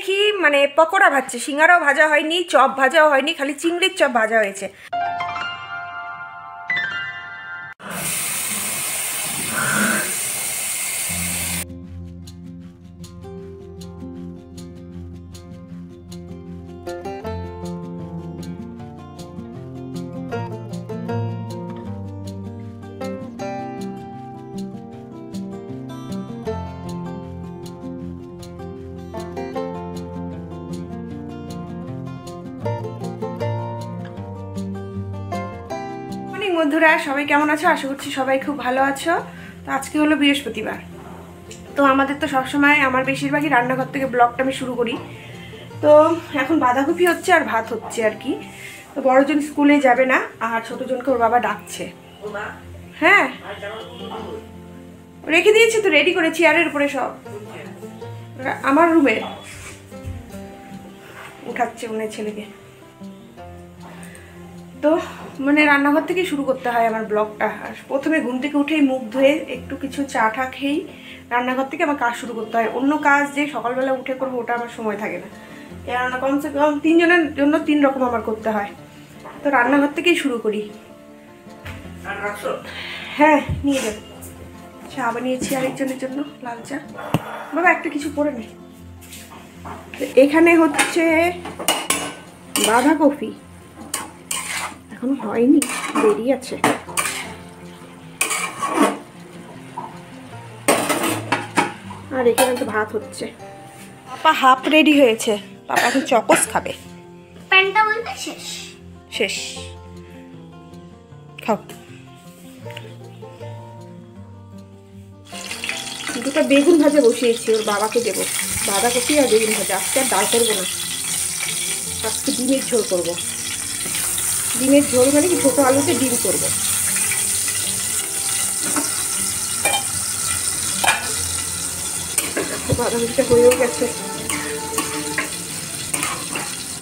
দেখি মানে পকোড়া ভাজছে, সিঙ্গারাও ভাজা হয়নি, চপ ভাজাও হয়নি, খালি চিংড়ির চপ ভাজা হয়েছে। বন্ধুরা সবাই কেমন আছো? আশা করছি সবাই খুব ভালো আছো। তো আজকে হলো বৃহস্পতিবার, তো আমাদের তো সবসময় আমার বেশিরভাগই রান্নাঘর থেকে ব্লগটা আমি শুরু করি। তো এখন বাঁধাকপি হচ্ছে আর ভাত হচ্ছে আর কি। তো বড়জন স্কুলে যাবে না, আর ছোটজনকে ওর বাবা ডাকছে। হ্যাঁ রেখে দিয়েছি তো, রেডি করে চেয়ারের উপরে সব আমার রুমে উঠাচ্ছে ওনার ছেলেকে। তো মানে রান্নাঘর থেকেই শুরু করতে হয় আমার ব্লগটা। আর প্রথমে ঘুম থেকে উঠেই মুখ ধুয়ে একটু কিছু চা টা খেয়েই রান্নাঘর থেকে আমার কাজ শুরু করতে হয়। অন্য কাজ যে সকালবেলা উঠে করবো ওটা আমার সময় থাকে না, কেননা কমসে কম 3 জনের জন্য 3 রকম আমার করতে হয়। তো রান্নাঘর থেকেই শুরু করি। হ্যাঁ নিয়ে যাবে, চা বানিয়েছি আরেকজনের জন্য, লাল চা। বাবা একটা কিছু করে নে। এখানে হচ্ছে বাঁধাকপি, এখন হয়নি, দেরি আছে। আর এখানে তো ভাত হচ্ছে। পাপা হাফ রেডি হয়েছে, পাপা এখন চকোস খাবে। প্যান্টটা বলতে শেষ শেষ, খাও। দুটো বেগুন ভাজা বসিয়েছি, ওর বাবাকে দেবো। বাঁধাকপি আর বেগুন ভাজা। আজকে আর ডাল করবো না, আজকে ডিমের ঝোল করবো। ডিমের ঝোল মানে কি, ছোটো আলুতে ডিম করবো। বাঁধাকপিটা হয়েও গেছে,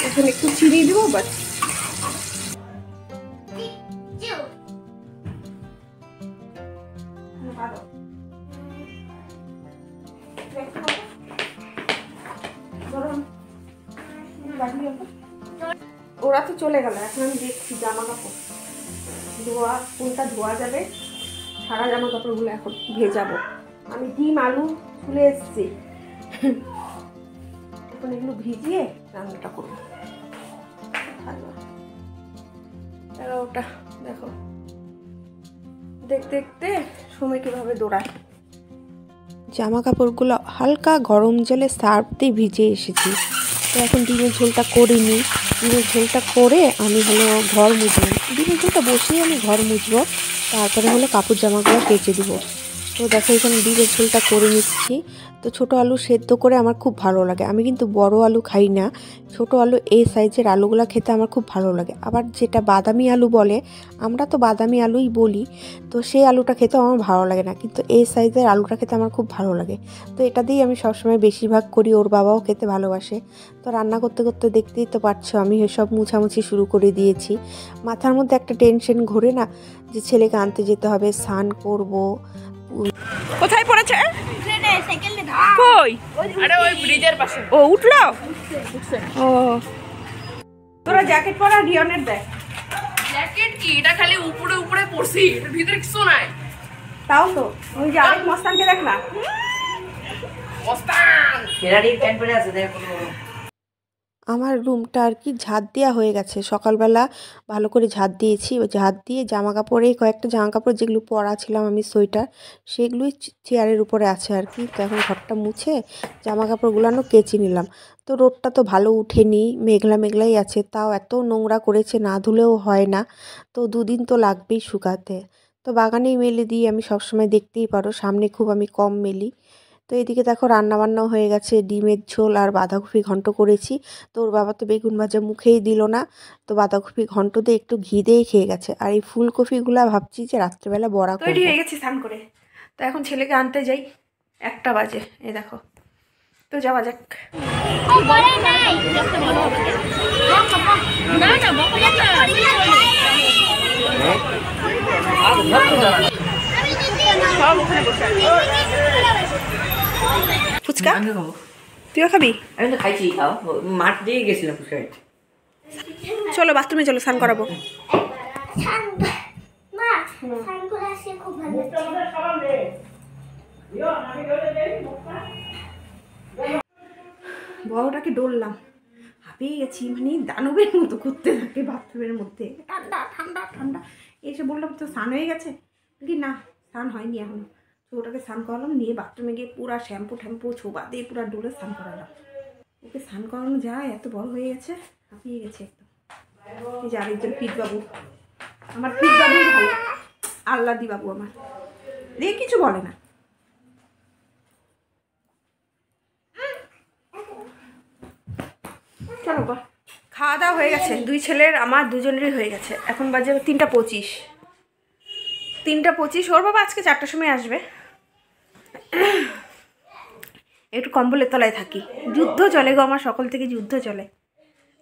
এখন একটু চিনি দেবো বাস। ওরা তো চলে গেল, এখন আমি দেখছি জামা কাপড় ধোয়া, কোনটা ধোয়া যাবে। সারা জামা কাপড়গুলো এখন ভেজাবো। আমি ডিম আলু তুলে এসছি, এখন এগুলো ভিজিয়ে রান্নাটা করবো। ওটা দেখো, দেখতে দেখতে সময় কিভাবে দৌড়ায়। জামা কাপড়গুলো হালকা গরম জলে সার্ফ দিয়ে ভিজে এসেছি। তো এখন ডিমের ঝোলটা করিনি, ডিমের ঝোলটা করে আমি হলো ঘর মুছবো। ডিমের ঝোলটা বসিয়ে আমি ঘর মুছবো, তারপরে হলো কাপড় জামাগুলো কেচে দেবো। তো দেখো এখানে ডিমের ঝোলটা করে নিচ্ছি। তো ছোটো আলু সেদ্ধ করে আমার খুব ভালো লাগে। আমি কিন্তু বড় আলু খাই না, ছোটো আলু এই সাইজের আলুগুলো খেতে আমার খুব ভালো লাগে। আবার যেটা বাদামি আলু বলে, আমরা তো বাদামি আলুই বলি, তো সেই আলুটা খেতেও আমার ভালো লাগে না, কিন্তু এই সাইজের আলুটা খেতে আমার খুব ভালো লাগে। তো এটা দিয়েই আমি সবসময় বেশিরভাগ করি, ওর বাবাও খেতে ভালোবাসে। তো রান্না করতে করতে দেখতেই তো পারছো আমি এসব মুছামুছি শুরু করে দিয়েছি। মাথার মধ্যে একটা টেনশন ঘোরে না, যে ছেলেকে আনতে যেতে হবে, স্নান করব। কোথায় পড়েছে? কই? আরে ওই ব্রিজের পাশে। ও উঠলো? ও তোরা জ্যাকেট পরা, রিয়নের দেখ। জ্যাকেট কি, এটা খালি উপরে উপরে পড়ছি, এর ভিতরে কিছু নাই। তাও তো ওই যে আরেক মস্তানকে দেখ না, মস্তান ফেরারির প্যান্ট পরে আছে দেখো। আমার রুমটা আর কি ঝাঁট দেওয়া হয়ে গেছে, সকালবেলা ভালো করে ঝাঁট দিয়েছি। ওই ঝাঁট দিয়ে জামা কাপড়ে কয়েকটা জামা কাপড় যেগুলো পরা ছিলাম আমি সোয়েটার, সেগুলোই চেয়ারের উপরে আছে আর কি। তো এখন ঘরটা মুছে জামা কাপড়গুলো কেচে নিলাম। তো রোদটা তো ভালো উঠেনি, মেঘলা মেঘলাই আছে, তাও এত নোংরা করেছে, না ধুলেও হয় না। তো 2 দিন তো লাগবেই শুকাতে। তো বাগানেই মেলে দিই আমি, সবসময় দেখতেই পারো, সামনে খুব আমি কম মেলি। তো এদিকে দেখো রান্নাবান্নাও হয়ে গেছে, ডিমের ঝোল আর বাঁধাকপি ঘন্ট করেছি। তো ওর বাবা তো বেগুন ভাজা মুখেই দিল না, তো বাঁধাকপি ঘন্ট দিয়ে একটু ঘি দিয়ে খেয়ে গেছে। আর এই ফুলকপিগুলা ভাবছি যে রাত্রেবেলা বড়া করব। তৈরি হয়ে গেছি স্নান করে, তো এখন ছেলেকে আনতে যাই, 1টা বাজে, এই দেখো। তো যাওয়া যাক। ফুচকা তুইও খাবি? আমি তো খাইছি, খাও মাঠ দিয়ে গেছিলাম ফুচকা খাইতে। চলো বাথরুমে চলো, স্নান করাবো। মা স্নান করে আসে খুব ভালো লাগছে। বড়টাকে ডললাম, হাঁপিয়ে গেছি, মানে দানবের মতো করতে থাকে বাথরুমের মধ্যে, ঠান্ডা ঠান্ডা ঠান্ডা। এসে বললাম তো স্নান হয়ে গেছে, কি না স্নান হয়নি এখনো। ছোটোটাকে স্নান করালাম, নিয়ে বাথরুমে গিয়ে পুরা শ্যাম্পু ট্যাম্পু ছোবা দিয়ে পুরা ডোলে স্নান করালাম। ওকে স্নান করানো যায়, এত বড় হয়ে গেছে, হাঁপিয়ে গেছে একদম। এই যে আরেকজন ফিট বাবু, আমার ফিট বাবু ভালো, আল্লাদি বাবু আমার, দিয়ে কিছু বলে না। চলো বা, খাওয়া দাওয়া হয়ে গেছে, দুই ছেলের আমার দুজনেরই হয়ে গেছে। এখন বাজে 3:25। 3:25, ওর বাবা আজকে 4টার সময় আসবে। একটু কম্বলের তলায় থাকি, যুদ্ধ চলে গো আমার, সকাল থেকে যুদ্ধ চলে।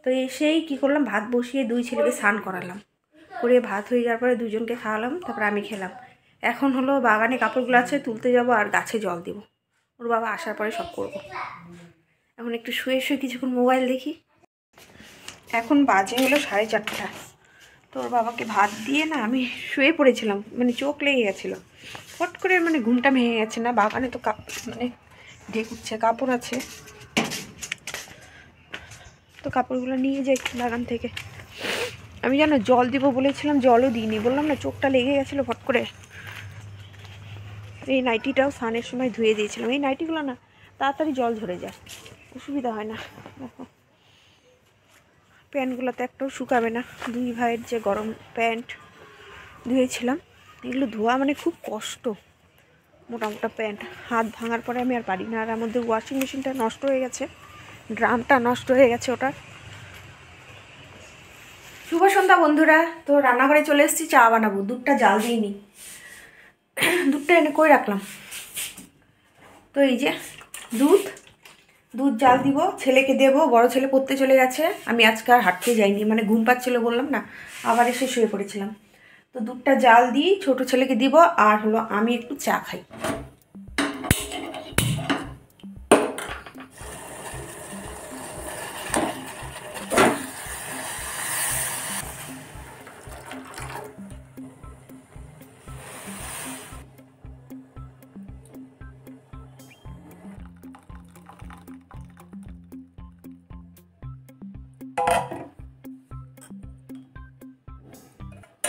তো এসেই কী করলাম, ভাত বসিয়ে দুই ছেলেকে স্নান করালাম, করে ভাত হয়ে যাওয়ার পরে দুজনকে খাওয়ালাম, তারপরে আমি খেলাম। এখন হলো বাগানে কাপড়গুলো আছে, তুলতে যাব আর গাছে জল দেবো। ওর বাবা আসার পরে সব করব। এখন একটু শুয়ে শুয়ে কিছুক্ষণ মোবাইল দেখি। এখন বাজে হলো 4:30। তো ওর বাবাকে ভাত দিয়ে না আমি শুয়ে পড়েছিলাম, মানে চোখ লেগে গেছিলো, ফট করে মানে ঘুমটা ভেঙে গেছে না। বাগানে তো মানে ঢেকুচ্ছে, কাপড় আছে, তো কাপড়গুলো নিয়ে যাই বাগান থেকে। আমি জানো জল দিব বলেছিলাম, জলও দিইনি, বললাম না চোখটা লেগে গেছিলো ফট করে। এই নাইটিটাও স্নানের সময় ধুয়ে দিয়েছিলাম। এই নাইটিগুলো না তাড়াতাড়ি জল ঝরে যায়, অসুবিধা হয় না। দেখো প্যান্টগুলোতে একটাও শুকাবে না, দুই ভাইয়ের যে গরম প্যান্ট ধুয়েছিলাম, এগুলো ধোয়া মানে খুব কষ্ট। মোটা মোটা প্যান্ট, হাত ভাঙার পরে আমি আর পারি না। আর আমাদের ওয়াশিং মেশিনটা নষ্ট হয়ে গেছে, ড্রামটা নষ্ট হয়ে গেছে ওটা। শুভ সন্ধ্যা বন্ধুরা, তো রান্নাঘরে চলে এসেছি, চা বানাবো। দুধটা জাল দিইনি, দুধটা এনে কই রাখলাম। তো এই যে দুধ জাল দিব, ছেলেকে দেবো। বড় ছেলে পড়তে চলে গেছে, আমি আজকে আর হাঁটতে যাইনি, মানে ঘুম পাচ্ছিল বললাম না, আবার এসে শুয়ে পড়েছিলাম। তো দুধটা জাল দিই, ছোট ছেলেকে দিব, আর হলো আমি একটু চা খাই।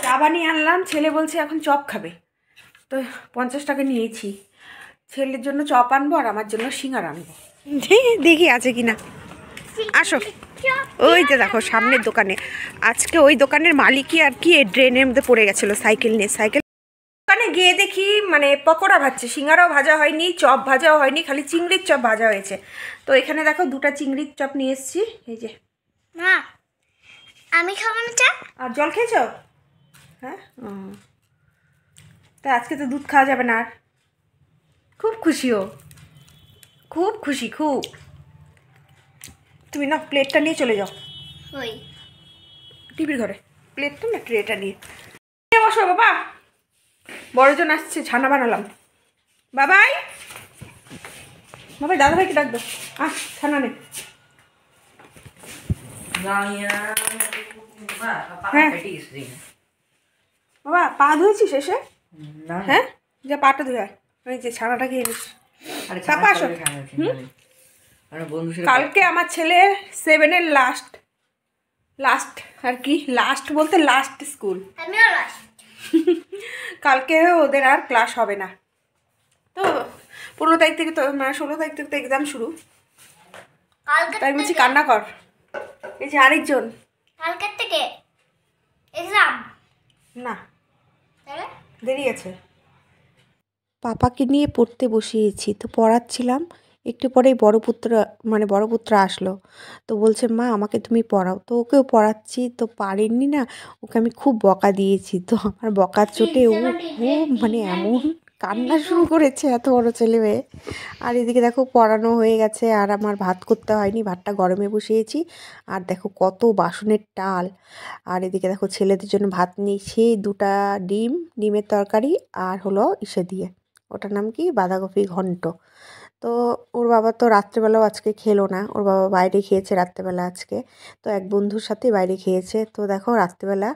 চা বানিয়ে আনলাম, ছেলে বলছে এখন চপ খাবে, তো 50 টাকা নিয়েছি। ছেলের জন্য চপ আনবো আর আমার জন্য সিঙ্গার আনবো, দেখি আছে কিনা। আসো, ওই যে দেখো সামনের দোকানে, আজকে ওই দোকানের মালিকই আর কি ড্রেনের মধ্যে পড়ে গেছিলো সাইকেল নিয়ে। সাইকেল দোকানে গিয়ে দেখি মানে পকোড়া ভাজছে, সিঙ্গারাও ভাজা হয়নি, চপ ভাজাও হয়নি, খালি চিংড়ির চপ ভাজা হয়েছে। তো এখানে দেখো 2টা চিংড়ির চপ নিয়ে এসেছি, এই যে। না আমি খাবো না চা। আর জল খেয়েছো? হ্যাঁ, তা আজকে তো দুধ খাওয়া যাবে না আর। খুব খুশি ও, খুব খুশি, খুব। তুমি না প্লেটটা নিয়ে চলে যাও ওই টিভির ঘরে, প্লেটটা না ট্রেটা নিয়ে বসো। বাবা বড়জন আসছে, ছানা বানালাম। বাবাই, বাবাই দাদাভাইকে ডাকবো, ছানা নে। হ্যাঁ বাবা, পা ধুয়েছিস এসে? হ্যাঁ, যা পাটা ধুয়ে, ওই যে ছানাটা খেয়ে নিস। চাপা আসো। কালকে আমার ছেলে 7-এর লাস্ট আর কি, লাস্ট বলতে লাস্ট স্কুল। আমিও লাস্ট। কালকে ওদের আর ক্লাস হবে না। তো 15 তারিখ থেকে তো, মানে 16 তারিখ থেকে তো এক্সাম শুরু। কালকে তাই বলছি কান্না কর। এই যে আরেকজন, কালকের থেকে এক্সাম না তাহলে দেরি আছে। পাপাকে নিয়ে পড়তে বসিয়েছি, তো পড়াচ্ছিলাম। একটু পরেই বড় পুত্র আসলো, তো বলছে মা আমাকে তুমি পড়াও। তো ওকেও পড়াচ্ছি, তো পারেননি না, ওকে আমি খুব বকা দিয়েছি। তো আমার বকার চোটে ও মানে এমন কান্না শুরু করেছে, এত বড় ছেলে মেয়ে। আর এদিকে দেখো পড়ানো হয়ে গেছে, আর আমার ভাত করতে হয়নি, ভাতটা গরমে বসিয়েছি। আর দেখো কত বাসনের টাল। আর এদিকে দেখো ছেলেদের জন্য ভাত নিয়েছি, 2টা ডিমের তরকারি, আর হলো ইসে দিয়ে, ওটার নাম কি, বাঁধাকপি ঘন্ট। তো ওর বাবা তো রাত্রেবেলাও আজকে খেলো না, ওর বাবা বাইরে খেয়েছে রাত্রেবেলা আজকে। তো এক বন্ধুর সাথে বাইরে খেয়েছে। তো দেখো রাত্রেবেলা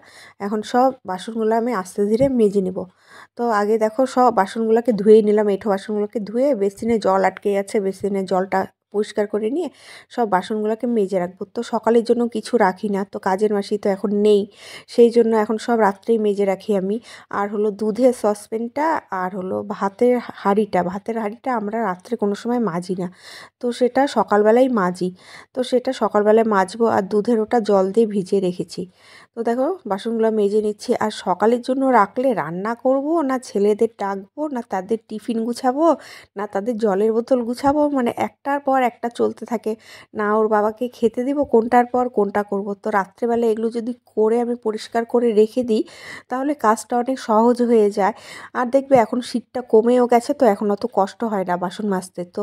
এখন সব বাসনগুলো আমি আস্তে ধীরে মেজে নিব। তো আগে দেখো সব বাসনগুলোকে ধুয়ে নিলাম, এঁঠো বাসনগুলোকে ধুয়ে বেসিনে জল আটকে গেছে, বেসিনে জলটা পরিষ্কার করে নিয়ে সব বাসনগুলোকে মেজে রাখবো। তো সকালের জন্য কিছু রাখি না, তো কাজের মাসি তো এখন নেই, সেই জন্য এখন সব রাত্রেই মেজে রাখি আমি। আর হলো দুধের সসপ্যানটা আর হলো ভাতের হাঁড়িটা আমরা রাত্রে কোনো সময় মাজি না, তো সেটা সকালবেলাই মাজি। তো সেটা সকালবেলায় মাজবো। আর দুধের ওটা জল দিয়ে ভিজিয়ে রেখেছি। তো দেখো বাসনগুলো মেজে নিচ্ছি। আর সকালের জন্য রাখলে রান্না করব না ছেলেদের ডাকবো না তাদের টিফিন গুছাবো না তাদের জলের বোতল গুছাবো, মানে একটার পর একটা চলতে থাকে, না ওর বাবাকে খেতে দিব কোনটার পর কোনটা করব। তো রাত্রেবেলা এগুলো যদি করে আমি পরিষ্কার করে রেখে দিই তাহলে কাজটা অনেক সহজ হয়ে যায়। আর দেখবে এখন শীতটা কমেও গেছে, তো এখন অত কষ্ট হয় না বাসন মাজতে। তো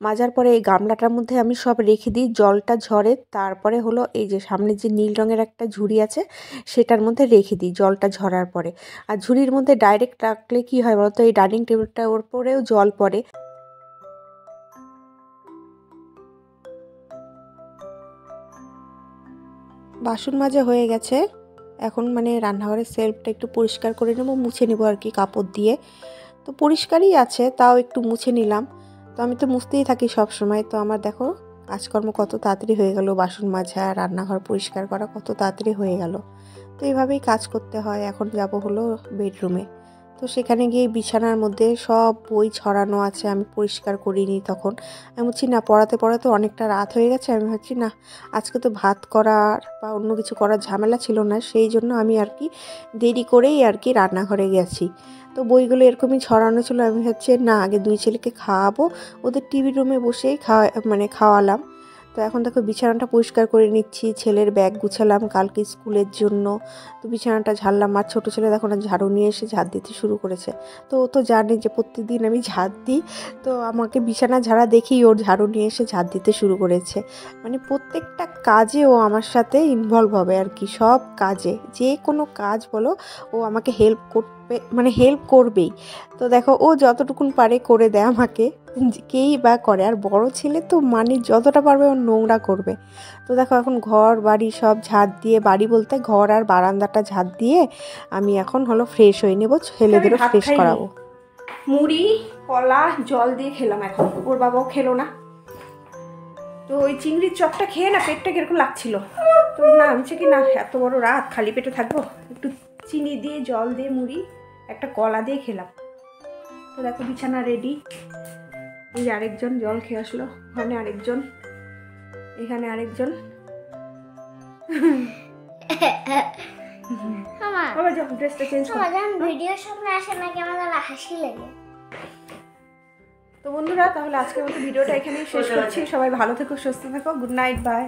মাজার পরে এই গামলাটার মধ্যে আমি সব রেখে দিই, জলটা ঝরে তারপরে হলো এই যে সামনে যে নীল রঙের একটা ঝুড়ি আছে সেটার মধ্যে রেখে দিই জলটা ঝরার পরে। আর ঝুড়ির মধ্যে ডাইরেক্ট রাখলে কি হয় বলতো, এই ডাইনিং টেবিলটার উপরেও জল পড়ে। বাসন মাজা হয়ে গেছে, এখন মানে রান্নাঘরের সেলফটা একটু পরিষ্কার করে নেবো, মুছে নেবো আর কি কাপড় দিয়ে। তো পরিষ্কারই আছে, তাও একটু মুছে নিলাম। তো আমি তো মুছতেই থাকি সব সময়। তো আমার দেখো কাজকর্ম কত তাড়াতাড়ি হয়ে গেল, বাসন মাজা রান্নাঘর পরিষ্কার করা কত তাড়াতাড়ি হয়ে গেল। তো এইভাবেই কাজ করতে হয়। এখন যাব হলো বেডরুমে। তো সেখানে গিয়ে বিছানার মধ্যে সব বই ছড়ানো আছে, আমি পরিষ্কার করিনি তখন। আমি বলছি না, পড়াতে পড়াতে অনেকটা রাত হয়ে গেছে, আমি ভাবছি না আজকে তো ভাত করার বা অন্য কিছু করার ঝামেলা ছিল না, সেই জন্য আমি আর কি দেরি করেই আর কি রান্নাঘরে গেছি। তো বইগুলো এরকমই ছড়ানো ছিল, আমি হচ্ছে না আগে দুই ছেলেকে খাওয়াবো, ওদের টিভি রুমে বসেই খাওয়ালাম। তো এখন দেখো বিছানাটা পরিষ্কার করে নিচ্ছি, ছেলের ব্যাগ গুছালাম কালকে স্কুলের জন্য। তো বিছানাটা ঝাড়লাম। আর ছোটো ছেলে দেখো না ঝাড়ু নিয়ে এসে ঝাড় দিতে শুরু করেছে। তো ও তো জানে যে প্রত্যেকদিন আমি ঝাড় দিই, তো আমাকে বিছানা ঝাড়া দেখেই ওর ঝাড়ু নিয়ে এসে ঝাড় দিতে শুরু করেছে। মানে প্রত্যেকটা কাজে ও আমার সাথে ইনভলভ হবে আর কি, সব কাজে যে কোনো কাজ বলো ও আমাকে হেল্প করবেই। তো দেখো ও যতটুকুন পারে করে দেয় আমাকে, কেই বা করে। আর বড় ছেলে তো মানে যতটা পারবে ও নোংরা করবে। তো দেখো এখন ঘর বাড়ি সব ঝাড় দিয়ে, বাড়ি বলতে ঘর আর বারান্দাটা ঝাড় দিয়ে আমি এখন হলো ফ্রেশ হয়ে নেবো, ছেলেদেরও ফ্রেশ করাবো। মুড়ি কলা জল দিয়ে খেলাম, এখন ওর বাবাও খেলো না। তো ওই চিংড়ির চপটা খেয়ে না পেটটা কিরকম লাগছিল, তো না আমি কি না এত বড় রাত খালি পেটে থাকবো, একটু চিনি দিয়ে জল দিয়ে মুড়ি একটা কলা দিয়ে খেলাম। তো দেখো বিছানা রেডি। এই যে আরেকজন জল খেয়ে আসলো, ওখানে আরেকজন, এখানে আরেকজন। আবার যখন ড্রেসটা চেঞ্জ ভিডিওর সামনে আসে না কেমন হাসি লাগে। তো বন্ধুরা তাহলে আজকের মতো ভিডিওটা এখানেই শেষ করছি। সবাই ভালো থেকো, সুস্থ থেকো, গুড নাইট, বাই।